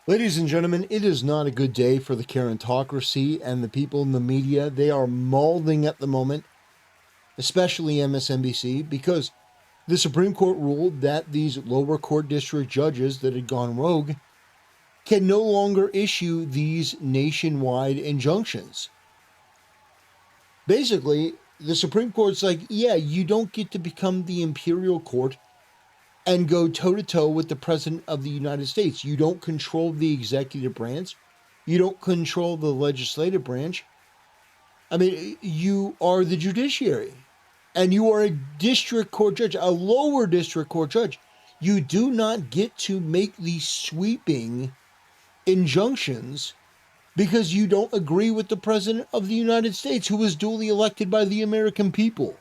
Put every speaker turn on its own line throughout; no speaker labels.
Ladies and gentlemen, it is not a good day for the Karentocracy and the people in the media. They are mauling at the moment, especially MSNBC, because the Supreme Court ruled that these lower court district judges that had gone rogue can no longer issue these nationwide injunctions. Basically, the Supreme Court's like, yeah, you don't get to become the imperial court and go toe-to-toe with the President of the United States. You don't control the executive branch. You don't control the legislative branch. I mean, you are the judiciary. And you are a district court judge, a lower district court judge. You do not get to make these sweeping injunctions because you don't agree with the President of the United States, who was duly elected by the American people.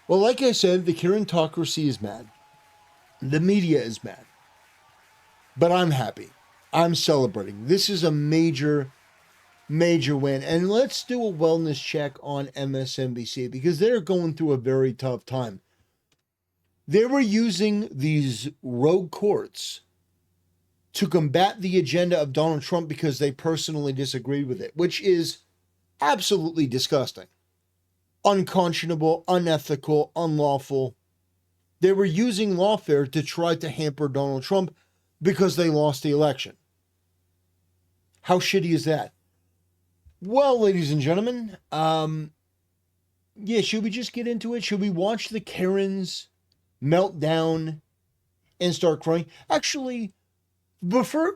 Well, like I said, the Karentocracy is mad. The media is mad. But I'm happy. I'm celebrating. This is a major win. And let's do a wellness check on MSNBC because they're going through a very tough time. They were using these rogue courts to combat the agenda of Donald Trump because they personally disagreed with it, which is absolutely disgusting, unconscionable, unethical, unlawful. They were using lawfare to try to hamper Donald Trump because they lost the election. How shitty is that? Well, ladies and gentlemen, should we just get into it? Should we watch the Karens melt down and start crying? Actually, before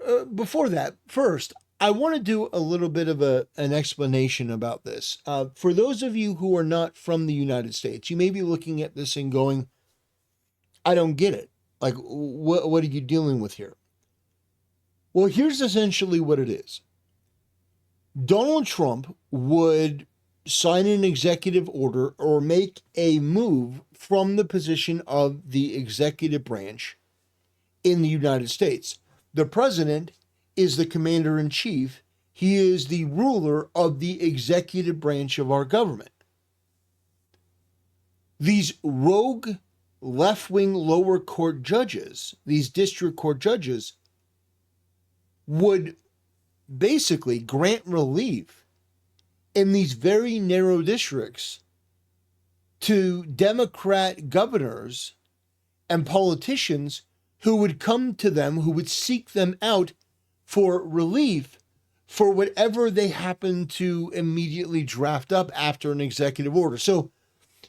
that, first, I want to do a little bit of an explanation about this. For those of you who are not from the United States, you may be looking at this and going, I don't get it. Like, what are you dealing with here? Well, here's essentially what it is. Donald Trump would sign an executive order or make a move from the position of the executive branch in the United States. The president is the commander-in-chief. He is the ruler of the executive branch of our government. These rogue left-wing lower court judges, these district court judges, would basically grant relief in these very narrow districts to Democrat governors and politicians who would come to them, who would seek them out for relief for whatever they happen to immediately draft up after an executive order. So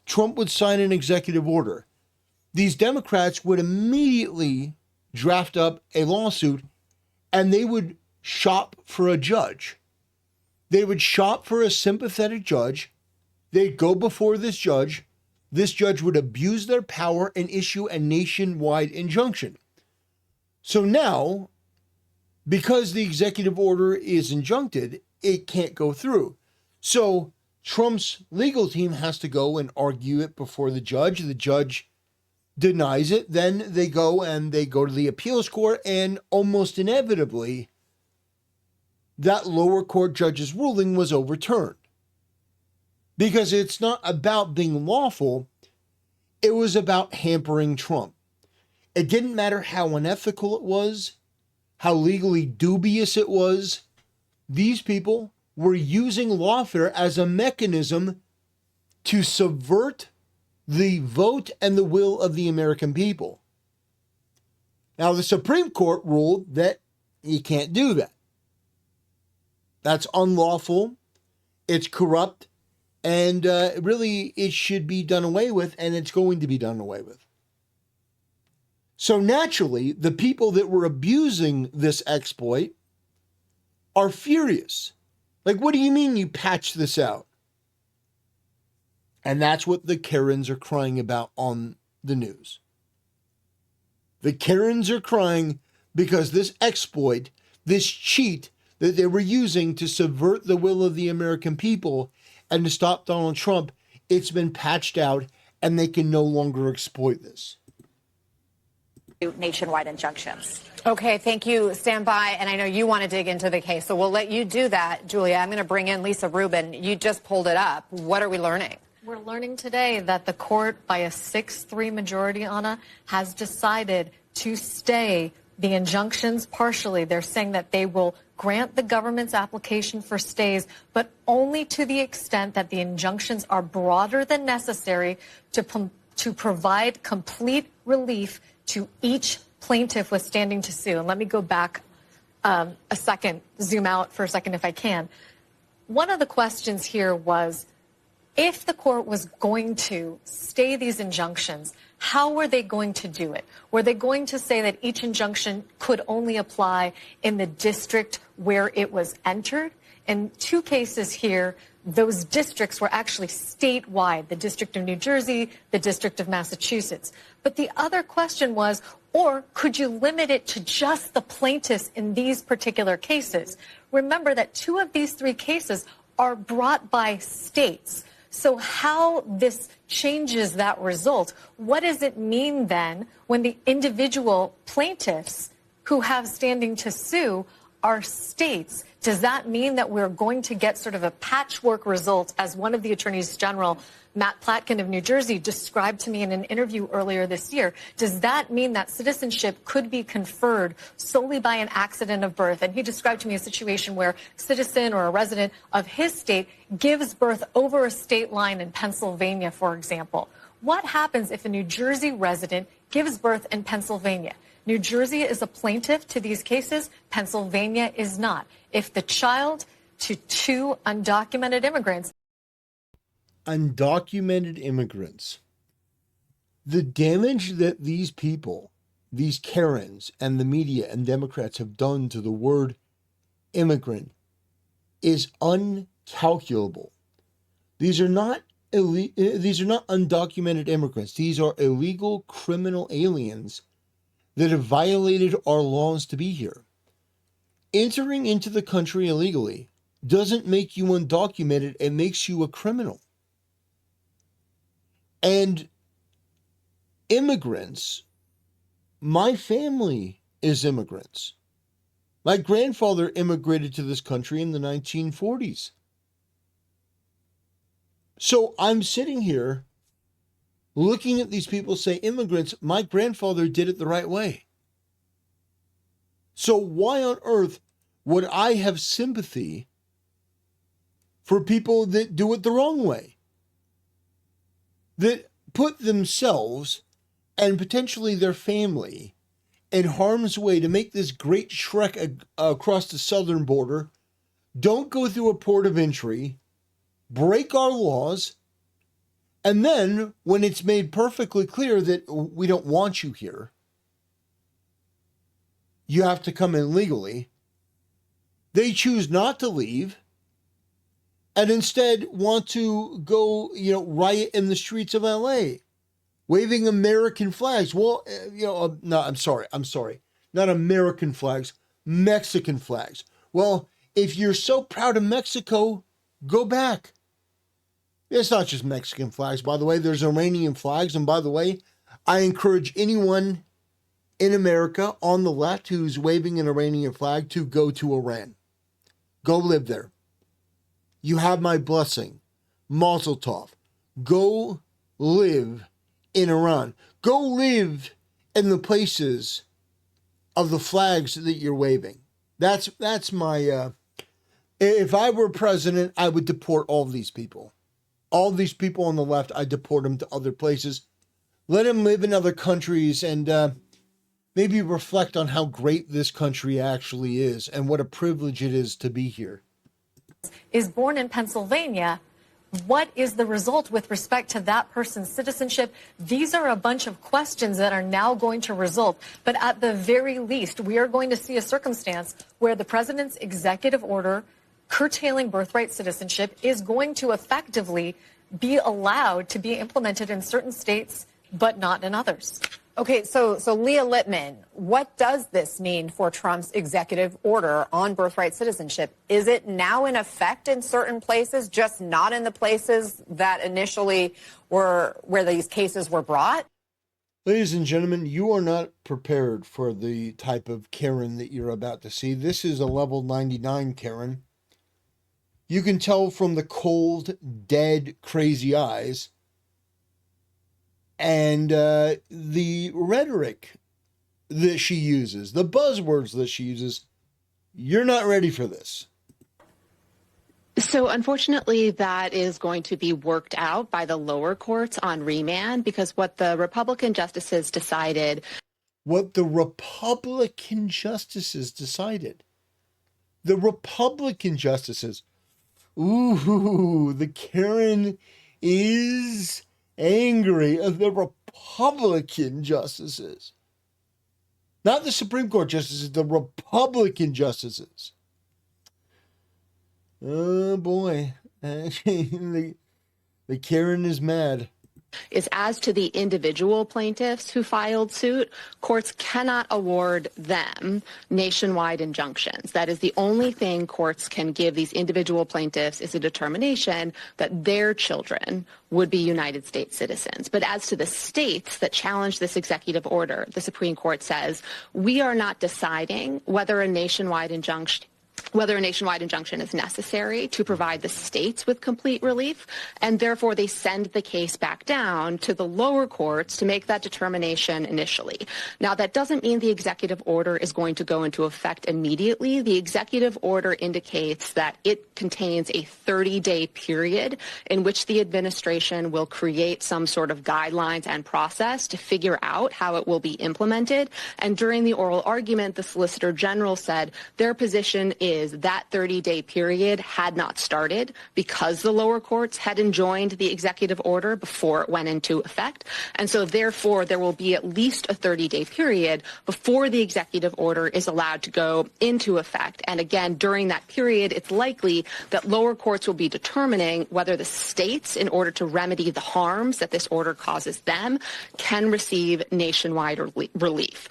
Trump would sign an executive order. These Democrats would immediately draft up a lawsuit and they would shop for a judge. They would shop for a sympathetic judge. They'd go before this judge. This judge would abuse their power and issue a nationwide injunction. So now, because the executive order is injuncted, it can't go through. So Trump's legal team has to go and argue it before the judge. The judge denies it. Then they go to the appeals court, and almost inevitably, that lower court judge's ruling was overturned. Because it's not about being lawful, it was about hampering Trump. It didn't matter how unethical it was, how legally dubious it was. These people were using lawfare as a mechanism to subvert the vote and the will of the American people. Now, the Supreme Court ruled that you can't do that. That's unlawful, it's corrupt, and really it should be done away with, and it's going to be done away with. So naturally, the people that were abusing this exploit are furious. Like, what do you mean you patched this out? And that's what the Karens are crying about on the news. The Karens are crying because this exploit, this cheat that they were using to subvert the will of the American people and to stop Donald Trump, it's been patched out and they can no longer exploit this.
Nationwide injunctions.
Okay, thank you. Stand by, and I know you want to dig into the case, so we'll let you do that. Julia, I'm going to bring in Lisa Rubin. You just pulled it up. What are we learning?
We're learning today that the court, by a 6-3 majority, Anna, has decided to stay the injunctions partially. They're saying that they will grant the government's application for stays, but only to the extent that the injunctions are broader than necessary to provide complete relief to each plaintiff withstanding to sue. And let me go back a second, zoom out for a second if I can. One of the questions here was, if the court was going to stay these injunctions, how were they going to do it? Were they going to say that each injunction could only apply in the district where it was entered? In two cases here, those districts were actually statewide, the District of New Jersey, the District of Massachusetts. But the other question was, or could you limit it to just the plaintiffs in these particular cases? Remember that two of these three cases are brought by states. So how this changes that result, what does it mean then when the individual plaintiffs who have standing to sue are states? Does that mean that we're going to get sort of a patchwork result, as one of the attorneys general, Matt Platkin of New Jersey, described to me in an interview earlier this year? Does that mean that citizenship could be conferred solely by an accident of birth? And he described to me a situation where a citizen or a resident of his state gives birth over a state line in Pennsylvania, for example. What happens if a New Jersey resident gives birth in Pennsylvania? New Jersey is a plaintiff to these cases. Pennsylvania is not. If the child to two undocumented immigrants.
Undocumented immigrants. The damage that these people, these Karens and the media and Democrats have done to the word immigrant is uncalculable. These are not undocumented immigrants. These are illegal criminal aliens that have violated our laws to be here. Entering into the country illegally doesn't make you undocumented, it makes you a criminal. And immigrants, my family is immigrants. My grandfather immigrated to this country in the 1940s. So I'm sitting here looking at these people say, immigrants, my grandfather did it the right way. So why on earth would I have sympathy for people that do it the wrong way? That put themselves and potentially their family in harm's way to make this great trek across the southern border, don't go through a port of entry, break our laws, and then when it's made perfectly clear that we don't want you here, you have to come in legally, they choose not to leave and instead want to go, riot in the streets of LA, waving American flags. Well, no, I'm sorry. Not American flags, Mexican flags. Well, if you're so proud of Mexico, go back. It's not just Mexican flags, by the way. There's Iranian flags. And by the way, I encourage anyone in America on the left who's waving an Iranian flag to go to Iran. Go live there. You have my blessing. Mazel tov. Go live in Iran. Go live in the places of the flags that you're waving. That's my, if I were president, I would deport all of these people. All these people on the left, I deport them to other places. Let them live in other countries and maybe reflect on how great this country actually is and what a privilege it is to be here.
Is born in Pennsylvania. What is the result with respect to that person's citizenship? These are a bunch of questions that are now going to result. But at the very least, we are going to see a circumstance where the president's executive order curtailing birthright citizenship is going to effectively be allowed to be implemented in certain states, but not in others.
Okay, so Leah Littman, what does this mean for Trump's executive order on birthright citizenship? Is it now in effect in certain places, just not in the places that initially were where these cases were brought?
Ladies and gentlemen, you are not prepared for the type of Karen that you're about to see. This is a level 99 Karen. You can tell from the cold, dead, crazy eyes and the rhetoric that she uses, the buzzwords that she uses, you're not ready for this.
So unfortunately, that is going to be worked out by the lower courts on remand, because what the Republican justices decided.
What the Republican justices decided. The Republican justices. Ooh, the Karen is angry at the Republican justices. Not the Supreme Court justices, the Republican justices. Oh boy. The Karen is mad.
Is as to the individual plaintiffs who filed suit, courts cannot award them nationwide injunctions. That is the only thing courts can give these individual plaintiffs, is a determination that their children would be United States citizens. But as to the states that challenge this executive order, the Supreme Court says, we are not deciding whether a nationwide injunction is necessary to provide the states with complete relief, and therefore they send the case back down to the lower courts to make that determination initially. Now, that doesn't mean the executive order is going to go into effect immediately. The executive order indicates that it contains a 30-day period in which the administration will create some sort of guidelines and process to figure out how it will be implemented. And during the oral argument, the Solicitor General said their position is that 30-day period had not started because the lower courts had enjoined the executive order before it went into effect. And so therefore, there will be at least a 30-day period before the executive order is allowed to go into effect. And again, during that period, it's likely that lower courts will be determining whether the states, in order to remedy the harms that this order causes them, can receive nationwide relief.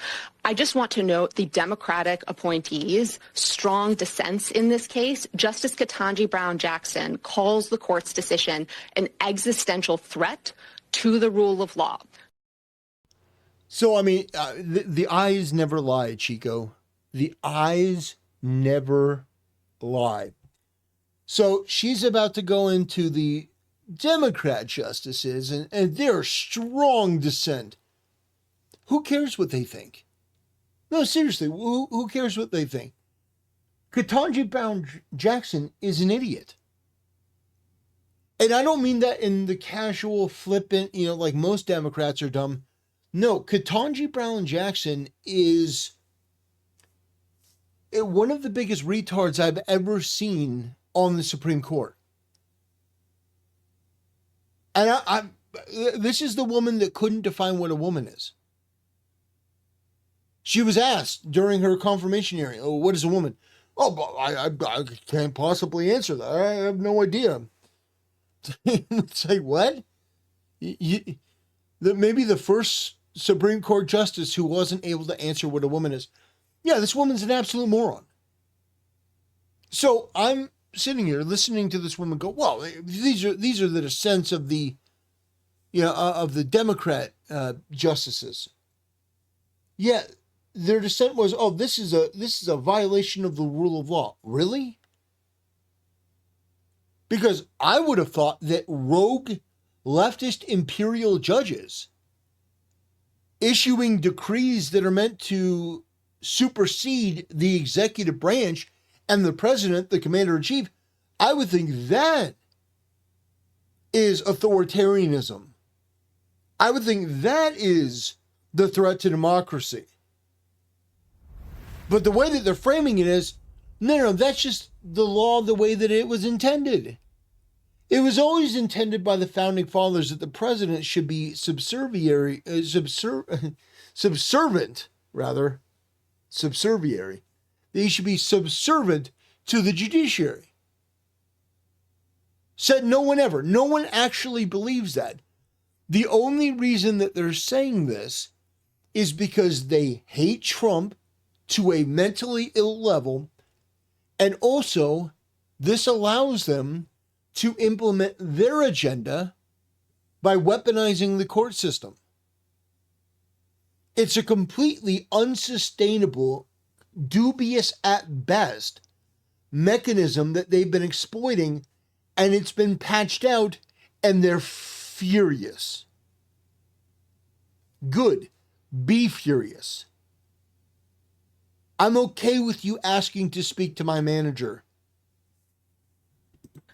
I just want to note the Democratic appointees' strong dissents in this case. Justice Ketanji Brown Jackson calls the court's decision an existential threat to the rule of law.
So, I mean, the eyes never lie, Chico. The eyes never lie. So she's about to go into the Democrat justices, and they're strong dissent. Who cares what they think? No, seriously, who cares what they think? Ketanji Brown Jackson is an idiot. And I don't mean that in the casual, flippant, like most Democrats are dumb. No, Ketanji Brown Jackson is one of the biggest retards I've ever seen on the Supreme Court. And this is the woman that couldn't define what a woman is. She was asked during her confirmation hearing, "Oh, what is a woman?" "Oh, but I can't possibly answer that. I have no idea." Say what? Maybe the first Supreme Court justice who wasn't able to answer what a woman is. Yeah, this woman's an absolute moron. So I'm sitting here listening to this woman go, "Well, these are the dissents of the, of the Democrat justices." Yeah. Their dissent was, "Oh, this is a violation of the rule of law." Really? Because I would have thought that rogue leftist imperial judges issuing decrees that are meant to supersede the executive branch and the president, the commander-in-chief, I would think that is authoritarianism. I would think that is the threat to democracy. But the way that they're framing it is, no, that's just the law the way that it was intended. It was always intended by the founding fathers that the president should be subservient, that he should be subservient to the judiciary. Said no one ever. No one actually believes that. The only reason that they're saying this is because they hate Trump to a mentally ill level, and also this allows them to implement their agenda by weaponizing the court system. It's a completely unsustainable, dubious at best, mechanism that they've been exploiting, and it's been patched out, and they're furious. Good. Be furious. I'm okay with you asking to speak to my manager.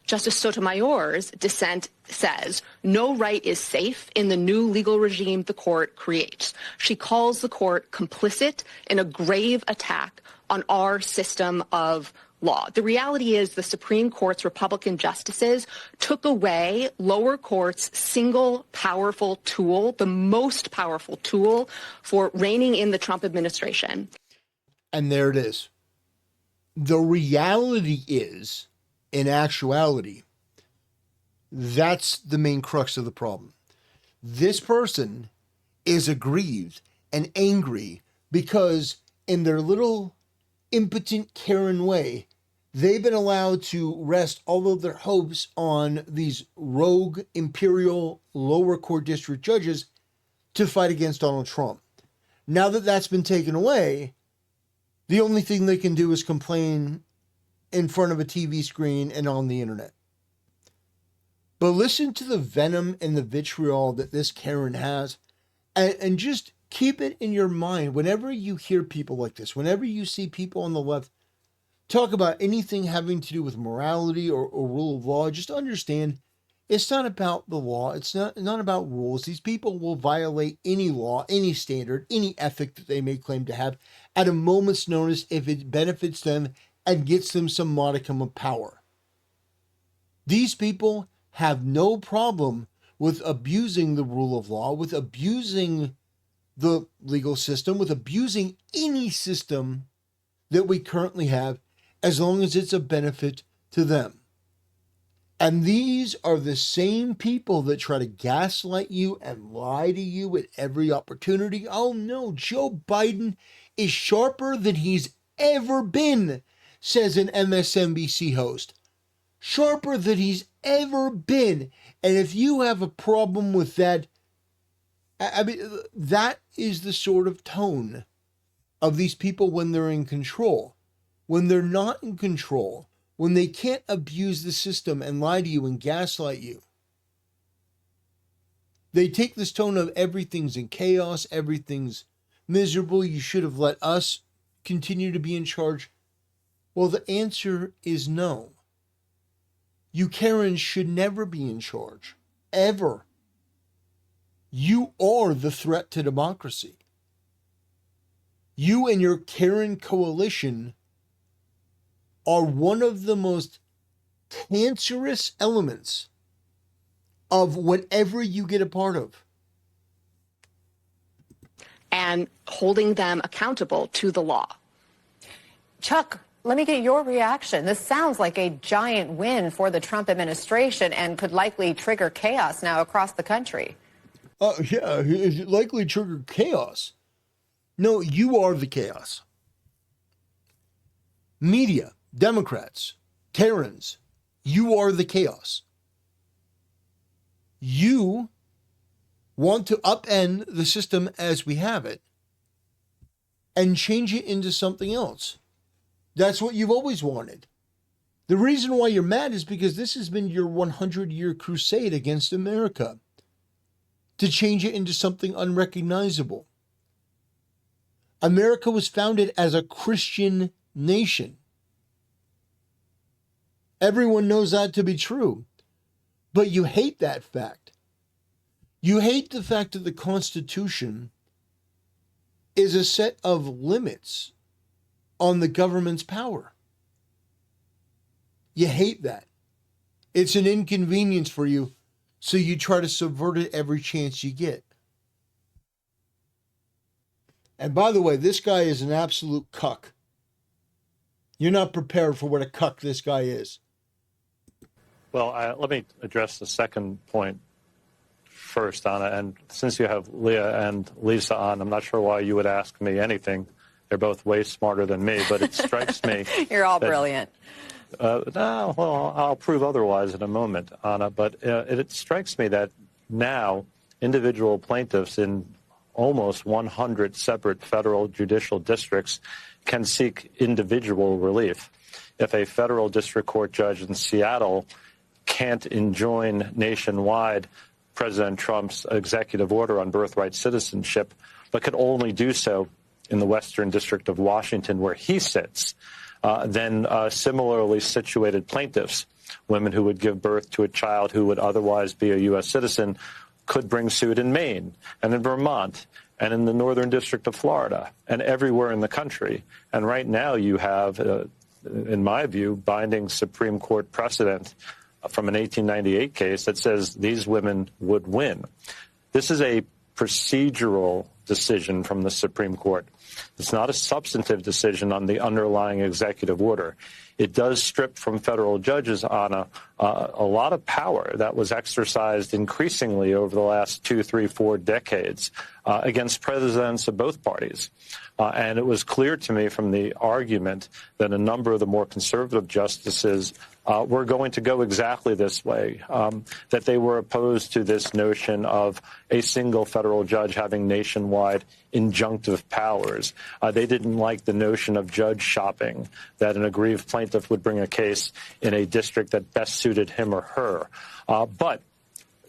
Justice Sotomayor's dissent says no right is safe in the new legal regime the court creates. She calls the court complicit in a grave attack on our system of law. The reality is the Supreme Court's Republican justices took away lower courts' single powerful tool, the most powerful tool for reining in the Trump administration.
And there it is. The reality is, in actuality, that's the main crux of the problem. This person is aggrieved and angry because in their little impotent Karen way, they've been allowed to rest all of their hopes on these rogue imperial lower court district judges to fight against Donald Trump. Now that that's been taken away, the only thing they can do is complain in front of a TV screen and on the internet. But listen to the venom and the vitriol that this Karen has, and just keep it in your mind whenever you hear people like this, whenever you see people on the left talk about anything having to do with morality or rule of law. Just understand it's not about the law. It's not about rules. These people will violate any law, any standard, any ethic that they may claim to have at a moment's notice if it benefits them and gets them some modicum of power. These people have no problem with abusing the rule of law, with abusing the legal system, with abusing any system that we currently have, as long as it's a benefit to them. And these are the same people that try to gaslight you and lie to you at every opportunity. Oh no, Joe Biden is sharper than he's ever been, says an MSNBC host. Sharper than he's ever been. And if you have a problem with that, I mean, that is the sort of tone of these people when they're in control. When they're not in control, when they can't abuse the system and lie to you and gaslight you, they take this tone of everything's in chaos, everything's miserable, you should have let us continue to be in charge. Well, the answer is no. You Karens should never be in charge, ever. You are the threat to democracy. You and your Karen coalition are one of the most cancerous elements of whatever you get a part of.
And holding them accountable to the law.
Chuck, let me get your reaction. This sounds like a giant win for the Trump administration and could likely trigger chaos now across the country.
Yeah, it likely trigger chaos. No, you are the chaos. Media, Democrats, Karens, you are the chaos. You want to upend the system as we have it and change it into something else. That's what you've always wanted. The reason why you're mad is because this has been your 100-year crusade against America to change it into something unrecognizable. America was founded as a Christian nation. Everyone knows that to be true, but you hate that fact. You hate the fact that the Constitution is a set of limits on the government's power. You hate that. It's an inconvenience for you, so you try to subvert it every chance you get. And by the way, this guy is an absolute cuck. You're not prepared for what a cuck this guy is.
Well, let me address the second point first, Anna. And since you have Leah and Lisa on, I'm not sure why you would ask me anything. They're both way smarter than me, but it strikes me.
You're all brilliant.
No, well, I'll prove otherwise in a moment, Anna. But it strikes me that now individual plaintiffs in almost 100 separate federal judicial districts can seek individual relief. If a federal district court judge in Seattle can't enjoin nationwide President Trump's executive order on birthright citizenship, but could only do so in the Western District of Washington, where he sits, then similarly situated plaintiffs, women who would give birth to a child who would otherwise be a U.S. citizen, could bring suit in Maine and in Vermont and in the Northern District of Florida and everywhere in the country. And right now you have, in my view, binding Supreme Court precedent from an 1898 case that says these women would win. This is a procedural decision from the Supreme Court. It's not a substantive decision on the underlying executive order. It does strip from federal judges, Anna, a lot of power that was exercised increasingly over the last 2, 3, 4 decades against presidents of both parties. And it was clear to me from the argument that a number of the more conservative justices were going to go exactly this way, that they were opposed to this notion of a single federal judge having nationwide injunctive powers. They didn't like the notion of judge shopping, that an aggrieved plaintiff would bring a case in a district that best suited him or her. But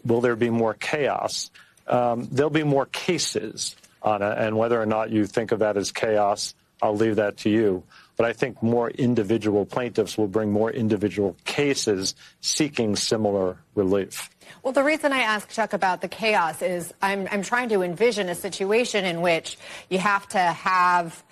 will there be more chaos? There'll be more cases, Anna, and whether or not you think of that as chaos, I'll leave that to you. But I think more individual plaintiffs will bring more individual cases seeking similar relief.
Well, the reason I ask Chuck about the chaos is I'm trying to envision a situation in which you have to have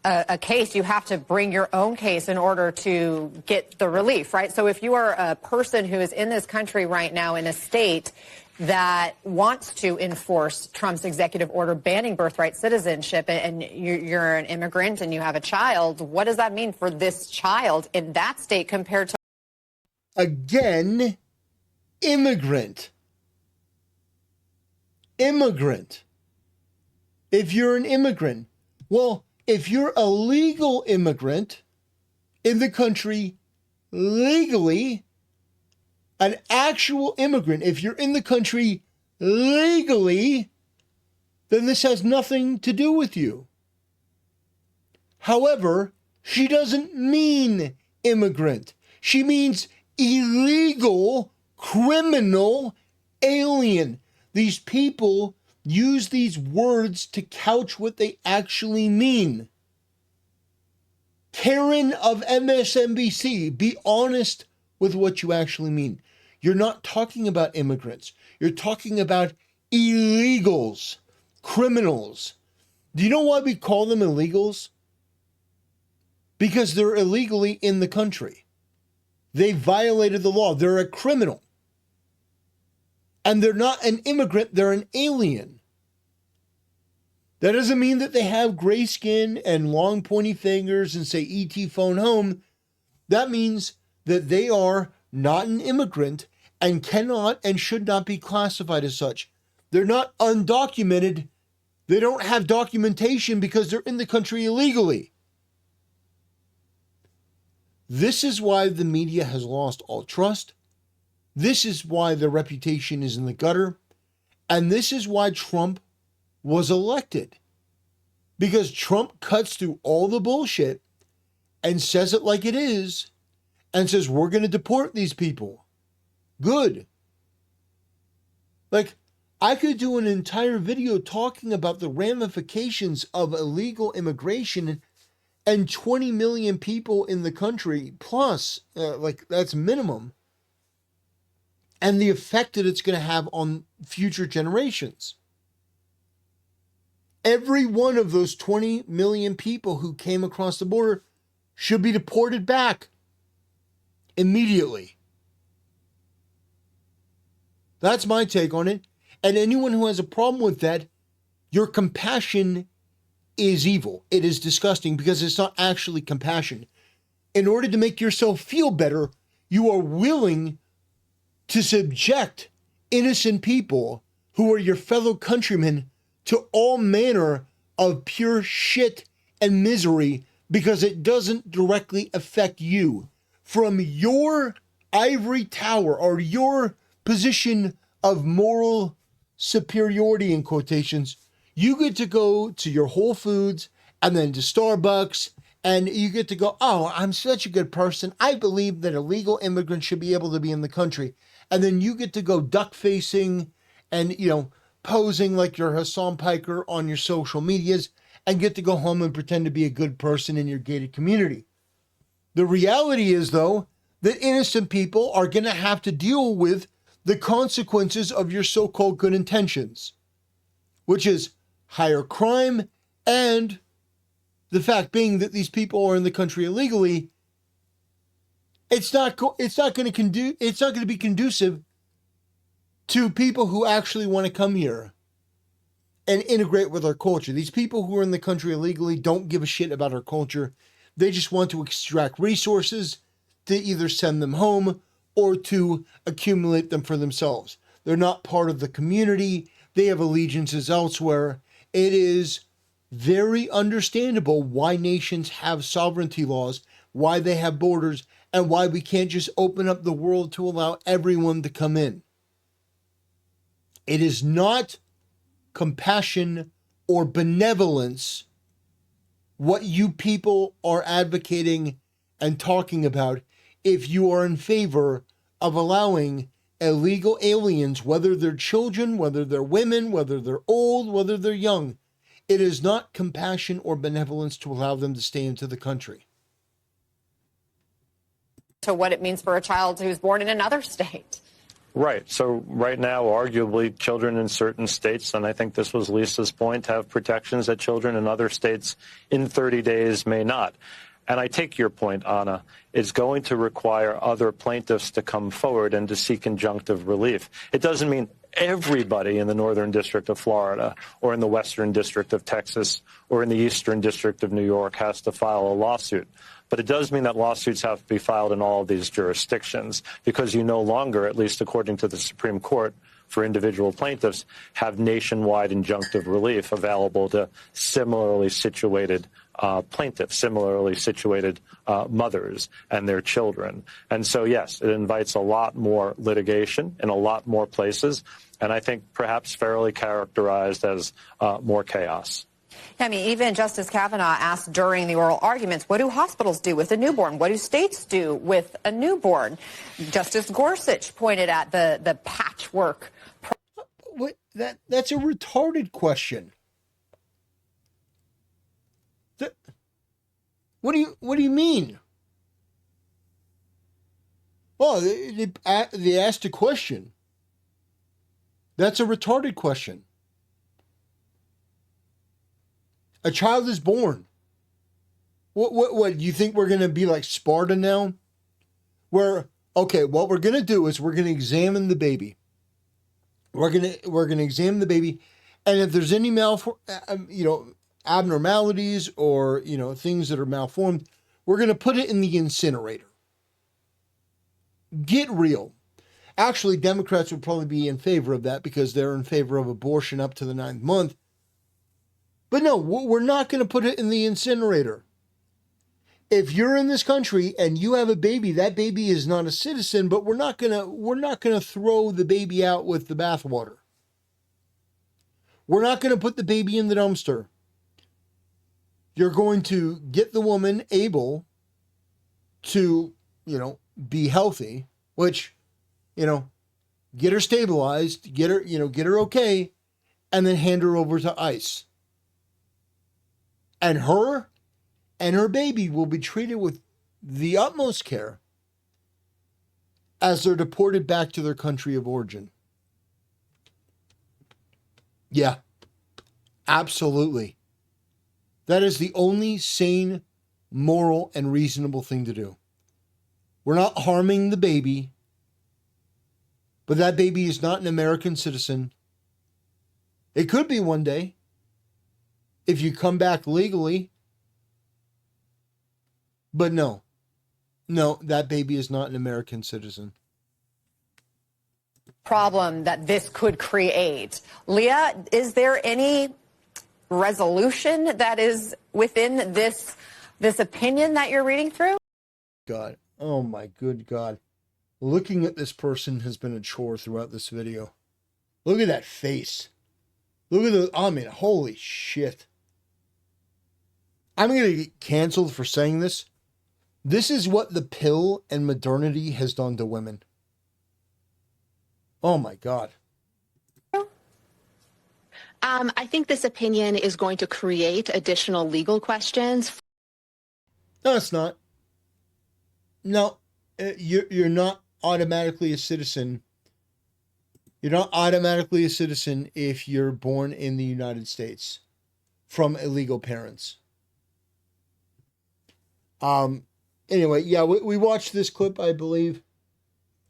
a case, you have to bring your own case in order to get the relief, right? So if you are a person who is in this country right now in a state that wants to enforce Trump's executive order banning birthright citizenship, and you're an immigrant and you have a child, what does that mean for this child in that state compared to...
Again, immigrant. Immigrant. If you're an immigrant, well, if you're a legal immigrant in the country legally, an actual immigrant, if you're in the country legally, then this has nothing to do with you. However, she doesn't mean immigrant. She means illegal, criminal, alien. These people use these words to couch what they actually mean. Karen of MSNBC, be honest with what you actually mean. You're not talking about immigrants. You're talking about illegals, criminals. Do you know why we call them illegals? Because they're illegally in the country. They violated the law. They're a criminal. And they're not an immigrant, they're an alien. That doesn't mean that they have gray skin and long pointy fingers and say ET phone home. That means that they are not an immigrant and cannot and should not be classified as such. They're not undocumented. They don't have documentation because they're in the country illegally. This is why the media has lost all trust. This is why their reputation is in the gutter. And this is why Trump was elected. Because Trump cuts through all the bullshit and says it like it is and says, we're going to deport these people. Good. Like, I could do an entire video talking about the ramifications of illegal immigration and 20 million people in the country plus, that's minimum, and the effect that it's going to have on future generations. Every one of those 20 million people who came across the border should be deported back immediately. That's my take on it. And anyone who has a problem with that, your compassion is evil. It is disgusting because it's not actually compassion. In order to make yourself feel better, you are willing to subject innocent people who are your fellow countrymen to all manner of pure shit and misery because it doesn't directly affect you. From your ivory tower or your position of moral superiority in quotations, you get to go to your Whole Foods and then to Starbucks and you get to go, oh, I'm such a good person. I believe that illegal immigrants should be able to be in the country. And then you get to go duck facing and, posing like you're Hassan Piker on your social medias. and get to go home and pretend to be a good person in your gated community. The reality is, though, that innocent people are going to have to deal with the consequences of your so-called good intentions, which is higher crime, and the fact being that these people are in the country illegally. It's not going to be conducive to people who actually want to come here and integrate with our culture. These people who are in the country illegally don't give a shit about our culture. They just want to extract resources to either send them home or to accumulate them for themselves. They're not part of the community. They have allegiances elsewhere. It is very understandable why nations have sovereignty laws, why they have borders, and why we can't just open up the world to allow everyone to come in. It is not compassion or benevolence what you people are advocating and talking about if you are in favor of allowing illegal aliens, whether they're children, whether they're women, whether they're old, whether they're young. It is not compassion or benevolence to allow them to stay into the country.
To what it means for a child who's born in another state.
Right. So right now, arguably, children in certain states, and I think this was Lisa's point, have protections that children in other states in 30 days may not. And I take your point, Anna. It's going to require other plaintiffs to come forward and to seek injunctive relief. It doesn't mean everybody in the Northern District of Florida or in the Western District of Texas or in the Eastern District of New York has to file a lawsuit. But it does mean that lawsuits have to be filed in all of these jurisdictions because you no longer, at least according to the Supreme Court, for individual plaintiffs, have nationwide injunctive relief available to similarly situated plaintiffs, similarly situated mothers and their children. And so, yes, it invites a lot more litigation in a lot more places, and I think perhaps fairly characterized as more chaos.
I mean, even Justice Kavanaugh asked during the oral arguments, what do hospitals do with a newborn? What do states do with a newborn? Justice Gorsuch pointed at the patchwork.
That's a retarded question. What do you mean? Well, they asked a question. That's a retarded question. A child is born. What you think we're going to be like Sparta now? What we're going to do is we're going to examine the baby. We're going to examine the baby, and if there's any abnormalities or things that are malformed, we're going to put it in the incinerator. Get real. Actually, Democrats would probably be in favor of that because they're in favor of abortion up to the 9th month. But no, we're not going to put it in the incinerator. If you're in this country and you have a baby, that baby is not a citizen, but we're not going to throw the baby out with the bathwater. We're not going to put the baby in the dumpster. You're going to get the woman able to, be healthy, which, get her stabilized, get her okay, and then hand her over to ICE. And her and her baby will be treated with the utmost care as they're deported back to their country of origin. Yeah, absolutely. That is the only sane, moral, and reasonable thing to do. We're not harming the baby, but that baby is not an American citizen. It could be one day if you come back legally. But no, that baby is not an American citizen.
Problem that this could create. Leah, is there any resolution that is within this opinion that you're reading through?
God, oh my good God. Looking at this person has been a chore throughout this video. Look at that face. Look at holy shit. I'm going to get canceled for saying this. This is what the pill and modernity has done to women. Oh my God.
I think this opinion is going to create additional legal questions.
No, it's not. No, you're not automatically a citizen. You're not automatically a citizen if you're born in the United States from illegal parents. Anyway, yeah, we watched this clip, I believe,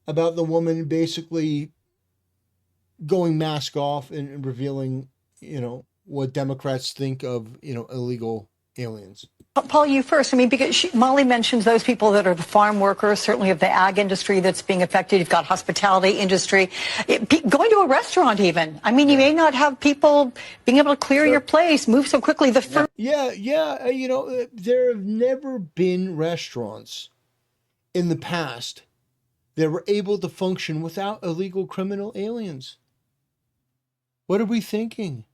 about the woman basically going mask off and revealing, what Democrats think of, illegal aliens.
Paul, you first. I mean, because Molly mentions those people that are the farm workers, certainly of the ag industry that's being affected. You've got hospitality industry, going to a restaurant even. I mean, you may not have people being able to clear your place, move so quickly.
Yeah. There have never been restaurants in the past that were able to function without illegal criminal aliens. What are we thinking?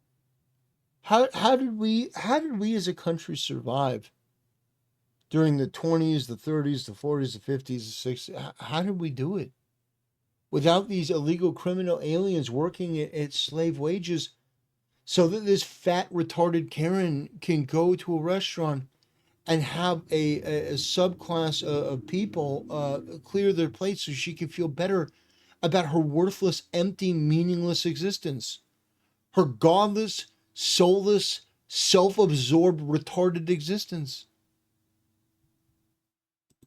How did we as a country survive during the 20s, the 30s, the 40s, the 50s, the 60s? How did we do it? Without these illegal criminal aliens working at slave wages so that this fat, retarded Karen can go to a restaurant and have a subclass of people clear their plates so she can feel better about her worthless, empty, meaningless existence. Her godless, soulless, self-absorbed, retarded existence.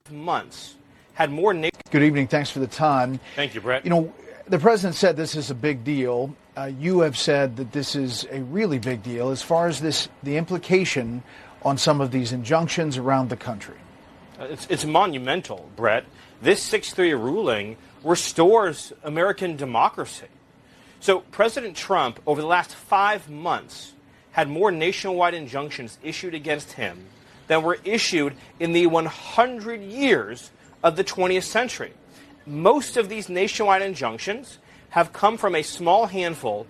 Months had more.
Good evening. Thanks for the time.
Thank you, Brett.
The president said this is a big deal. You have said that this is a really big deal as far as the implication on some of these injunctions around the country.
It's monumental, Brett. This 6-3 ruling restores American democracy. So President Trump, over the last 5 months, had more nationwide injunctions issued against him than were issued in the 100 years of the 20th century. Most of these nationwide injunctions have come from a small handful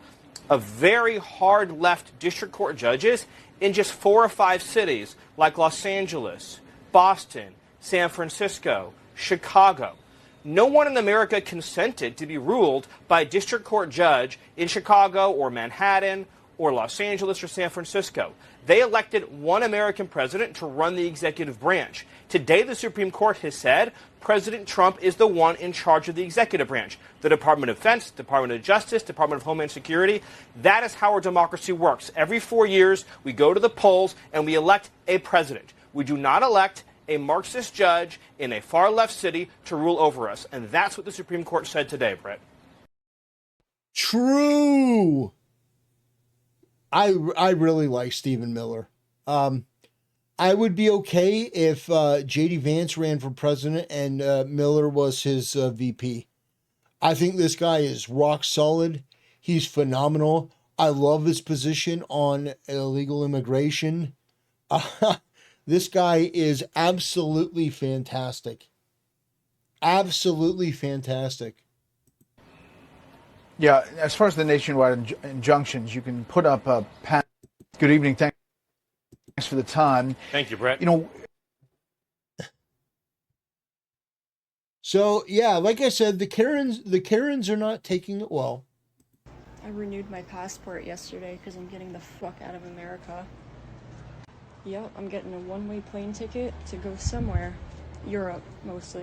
of very hard left district court judges in just 4 or 5 cities like Los Angeles, Boston, San Francisco, Chicago. No one in America consented to be ruled by a district court judge in Chicago or Manhattan or Los Angeles or San Francisco. They elected one American president to run the executive branch. Today, the Supreme Court has said President Trump is the one in charge of the executive branch. The Department of Defense, Department of Justice, Department of Homeland Security. That is how our democracy works. Every 4 years, we go to the polls and we elect a president. We do not elect a Marxist judge in a far-left city to rule over us. And that's what the Supreme Court said today, Brett.
True. I really like Stephen Miller. I would be okay if J.D. Vance ran for president and Miller was his VP. I think this guy is rock solid. He's phenomenal. I love his position on illegal immigration. This guy is absolutely fantastic. Absolutely fantastic.
Yeah, as far as the nationwide injunctions, you can put up a panel. Good evening. Thanks for the time.
Thank you, Brett.
So, yeah, like I said, the Karens are not taking it well.
I renewed my passport yesterday because I'm getting the fuck out of America. Yep, I'm getting a one-way plane ticket to go somewhere. Europe, most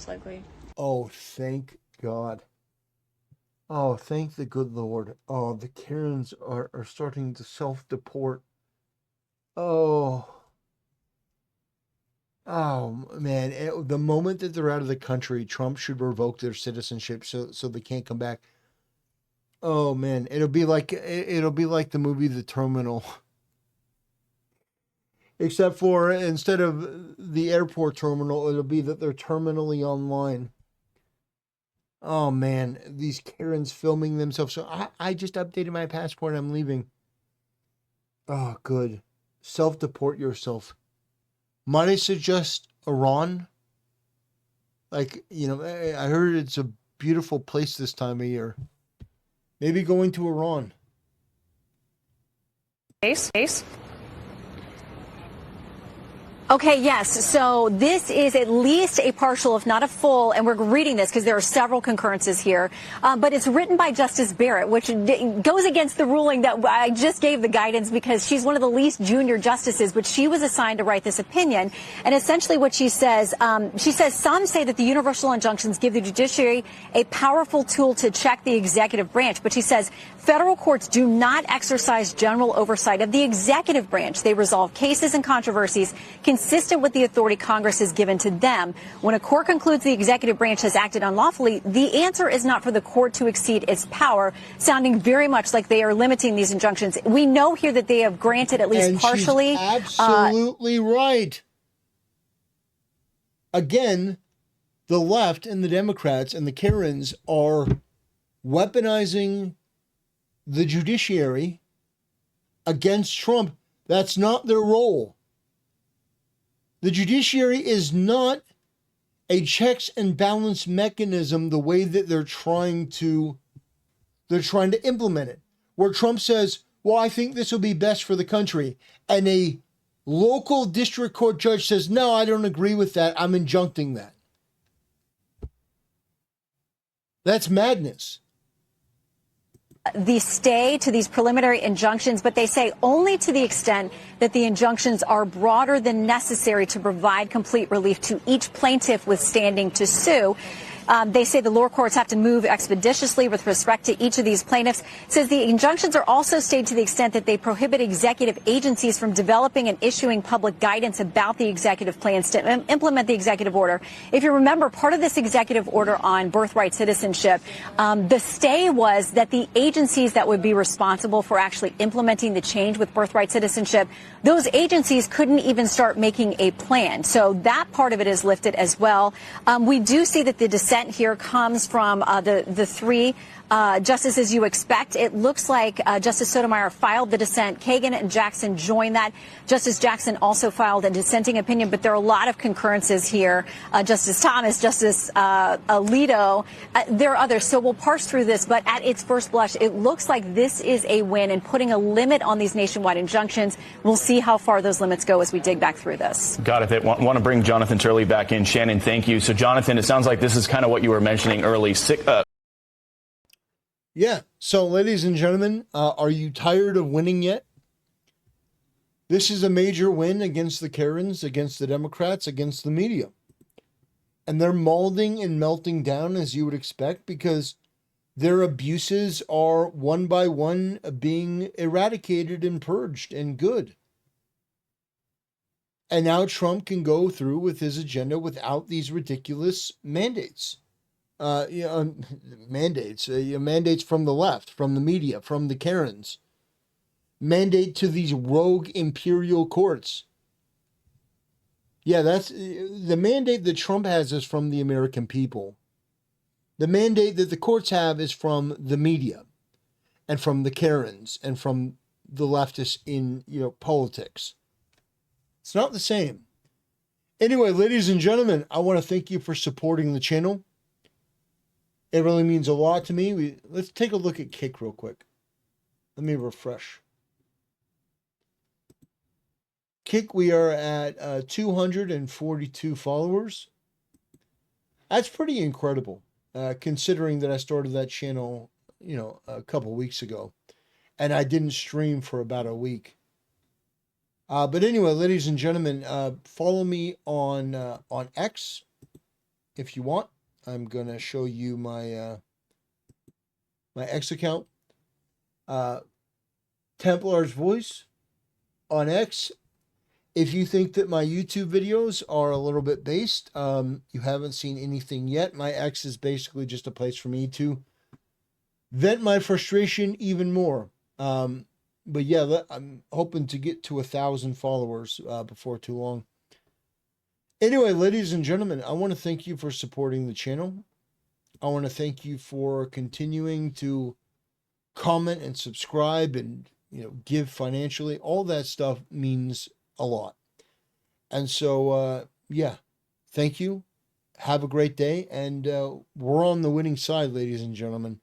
likely.
Oh, thank God. Oh, thank the good Lord. Oh, the Karens are starting to self-deport. Oh, man. The moment that they're out of the country, Trump should revoke their citizenship so they can't come back. Oh, man. It'll be like the movie The Terminal. Except for instead of the airport terminal, it'll be that they're terminally online. Oh, man. These Karens filming themselves. So I just updated my passport. I'm leaving. Oh, good. Self-deport yourself. Might I suggest Iran? Like, I heard it's a beautiful place this time of year. Maybe going to Iran.
Okay, yes. So this is at least a partial, if not a full, and we're reading this because there are several concurrences here, but it's written by Justice Barrett, which goes against the ruling that I just gave the guidance because she's one of the least junior justices, but she was assigned to write this opinion. And essentially what she says some say that the universal injunctions give the judiciary a powerful tool to check the executive branch, but she says federal courts do not exercise general oversight of the executive branch. They resolve cases and controversies consistent with the authority Congress has given to them. When a court concludes the executive branch has acted unlawfully, the answer is not for the court to exceed its power, sounding very much like they are limiting these injunctions. We know here that they have granted at least
and
partially.
She's absolutely right. Again, the left and the Democrats and the Karens are weaponizing the judiciary against Trump. That's not their role. The judiciary is not a checks and balance mechanism the way that they're trying to implement it. Where Trump says, well, I think this will be best for the country. And a local district court judge says, no, I don't agree with that. I'm injuncting that. That's madness.
The stay to these preliminary injunctions, but they say only to the extent that the injunctions are broader than necessary to provide complete relief to each plaintiff with standing to sue. They say the lower courts have to move expeditiously with respect to each of these plaintiffs. It says the injunctions are also stayed to the extent that they prohibit executive agencies from developing and issuing public guidance about the executive plans to implement the executive order. If you remember, part of this executive order on birthright citizenship, the stay was that the agencies that would be responsible for actually implementing the change with birthright citizenship, those agencies couldn't even start making a plan. So that part of it is lifted as well. We do see that the dissent here comes from the three justices you expect. It looks like Justice Sotomayor filed the dissent. Kagan and Jackson joined that. Justice Jackson also filed a dissenting opinion, but there are a lot of concurrences here. Justice Thomas, Justice Alito, there are others. So we'll parse through this, but at its first blush, it looks like this is a win in putting a limit on these nationwide injunctions. We'll see how far those limits go as we dig back through this.
Got it. Want to bring Jonathan Turley back in. Shannon, thank you. So, Jonathan, it sounds like this is kind of what you were mentioning early.
Yeah. So, ladies and gentlemen, are you tired of winning yet? This is a major win against the Karens, against the Democrats, against the media. And they're molding and melting down as you would expect because their abuses are one by one being eradicated and purged and good. And now Trump can go through with his agenda without these ridiculous mandates. Mandates from the left, from the media, from the Karens. Mandate to these rogue imperial courts. Yeah, that's the mandate that Trump has is from the American people. The mandate that the courts have is from the media and from the Karens and from the leftists in, politics. It's not the same. Anyway, ladies and gentlemen, I want to thank you for supporting the channel. It really means a lot to me. Let's take a look at Kick real quick. Let me refresh. Kick, we are at 242 followers. That's pretty incredible, considering that I started that channel, a couple weeks ago, and I didn't stream for about a week. But anyway, ladies and gentlemen, follow me on X if you want. I'm gonna show you my my X account. Templar's Voice on X. If you think that my YouTube videos are a little bit based, you haven't seen anything yet. My X is basically just a place for me to vent my frustration even more. But yeah, I'm hoping to get to 1,000 followers before too long. Anyway, ladies and gentlemen, I want to thank you for supporting the channel. I want to thank you for continuing to comment and subscribe and give financially. All that stuff means a lot. And so, yeah, thank you. Have a great day. And we're on the winning side, ladies and gentlemen.